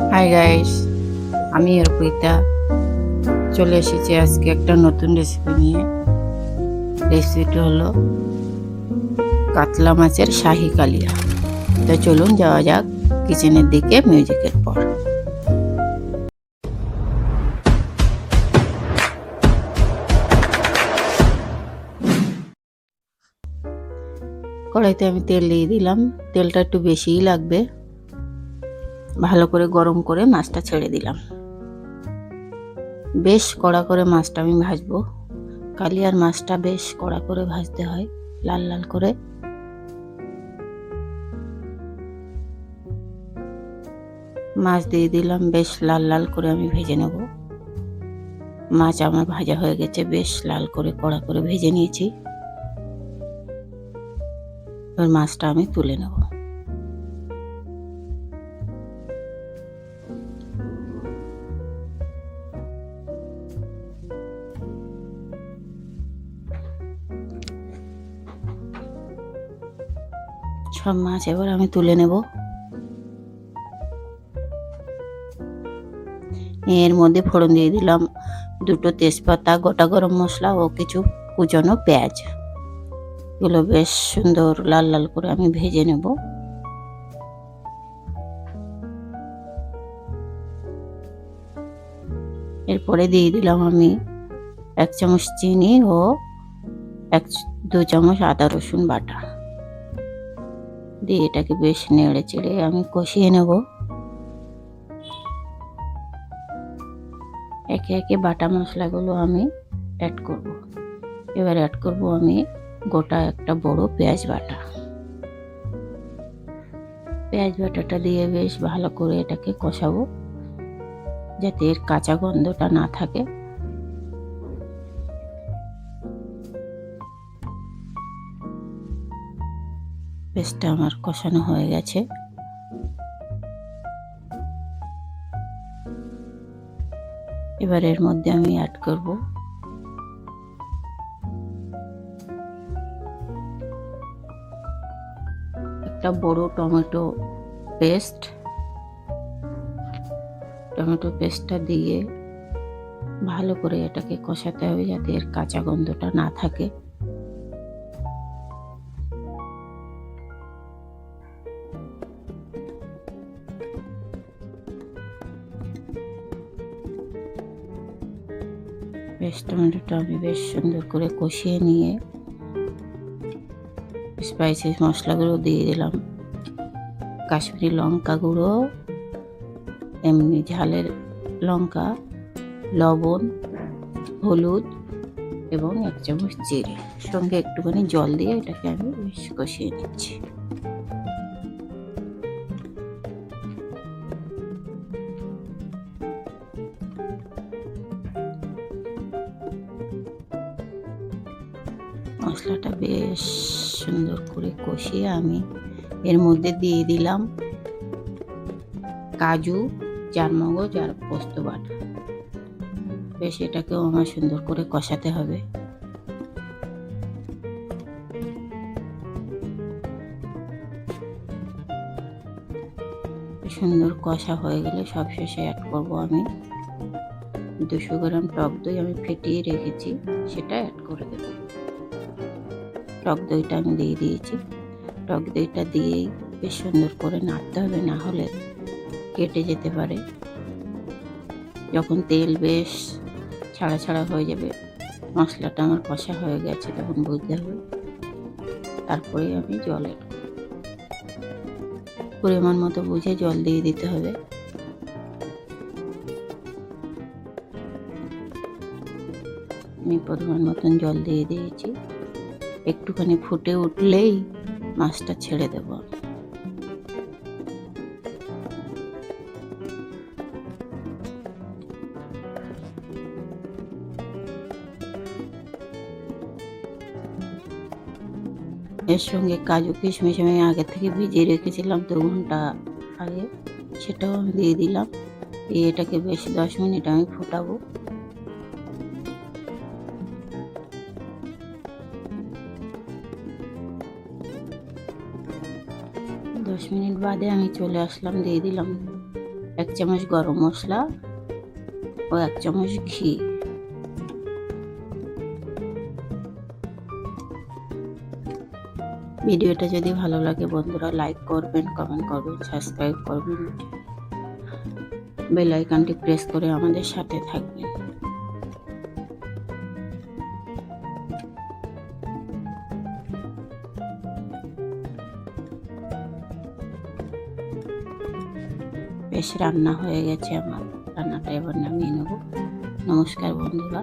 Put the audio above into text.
Hi guys, আমি অর্পিতা চলে এসেছি আজকে একটা নতুন রেসিপি নিয়ে। রেসিপিটি হলো কাতলা মাছের শাহি কালিয়া। তো চলুন যাওয়া যাক কিচেনের দিকে মিউজিকের পর। কড়াইতে আমি তেল দিয়ে দিলাম। তেলটা একটু বেশিই লাগবে। ভালো করে গরম করে মাছটা ছেড়ে দিলাম। বেশ কড়া করে মাছটা আমি ভাজবো। কালিয়ার মাছটা বেশ কড়া করে ভাজতে হয়, লাল লাল করে। মাছ দিয়ে দিলাম, বেশ লাল লাল করে আমি ভেজে নেব। মাছ আমার ভাজা হয়ে গেছে, বেশ লাল করে কড়া করে ভেজে নিয়েছি। এবার মাছটা আমি তুলে নেব। সব মাছ এবার আমি তুলে নেব। এর মধ্যে ফোড়ন দিয়ে দিলাম দুটো তেজপাতা, গোটা গরম মশলা ও কিছু কুচনো পেঁয়াজ। এগুলো বেশ সুন্দর লাল লাল করে আমি ভেজে নেব। এরপরে দিয়ে দিলাম আমি 1 চামচ চিনি ও 2 চামচ আদা রসুন বাটা দিয়ে এটাকে বেশ নেড়ে চেড়ে আমি কষিয়ে নেব। একে একে বাটা মশলাগুলো আমি অ্যাড করব। এবার অ্যাড করব আমি গোটা একটা বড় পেঁয়াজ বাটা। পেঁয়াজ বাটাটা দিয়ে বেশ ভালো করে এটাকে কষাবো, যাতে এর কাঁচা গন্ধটা না থাকে। পেঁয়াজটা আমার কষানো হয়ে গেছে। এবার এর মধ্যে আমি অ্যাড করব একটা বড় টমেটো পেস্ট। টমেটো পেস্টটা দিয়ে ভালো করে এটাকে কষাতে হবে, যাতে এর কাঁচা গন্ধটা না থাকে। বেশ টমেটোটা আমি বেশ সুন্দর করে কষিয়ে নিয়ে স্পাইসি মশলাগুলো দিয়ে দিলাম। কাশ্মীরি লঙ্কা গুঁড়ো, এমনি ঝালের লঙ্কা, লবণ, হলুদ এবং 1 চামচ জিরে, সঙ্গে একটুখানি জল দিয়ে এটাকে আমি বেশ কষিয়ে নিচ্ছি। মশলাটা বেশ সুন্দর করে কষিয়ে আমি এর মধ্যে দিয়ে দিলাম কাজু, চারমগজ আর পোস্ত বাটা। বেশ এটাকেও আমার সুন্দর করে কষাতে হবে। সুন্দর কষা হয়ে গেলে সবশেষে অ্যাড করব আমি 200 গ্রাম টক দই আমি ফেটিয়ে রেখেছি, সেটা অ্যাড করে দেব। টক দইটা আমি দিয়ে দিয়েছি। টক দইটা দিয়েই বেশ সুন্দর করে নাড়তে হবে, না হলে কেটে যেতে পারে। যখন তেল বেশ ছাড়া ছাড়া হয়ে যাবে, মশলাটা আমার কষা হয়ে গেছে, তখন বুঝতে হবে। তারপরে আমি জল অ্যাড করব। পরিমাণ মতো বুঝে জল দিয়ে দিতে হবে। আমি পরিমাণ মতন জল দিয়ে দিয়েছি। একটুখানি ফুটে উঠলেই মাছটা ছেড়ে দেব। এর সঙ্গে কাজু কিশমিশ আমি আগে থেকে ভিজিয়ে রেখেছিলাম 2 ঘন্টা আগে, সেটাও আমি দিয়ে দিলাম। এটাকে বেশ 10 মিনিট আমি ফোটাবো। 10 মিনিট বাদে আমি চলে আসলাম, দিয়ে দিলাম 1 চামচ গরম মশলা ও 1 চামচ ঘি। ভিডিওটা যদি ভালো লাগে বন্ধুরা লাইক করবেন, কমেন্ট করবেন, সাবস্ক্রাইব করবেন, বেল আইকনটি প্রেস করে আমাদের সাথে থাকবেন। বেশ রান্না হয়ে গেছে আমার, রান্নাটা এবার নামিয়ে নেব। নমস্কার বন্ধুরা।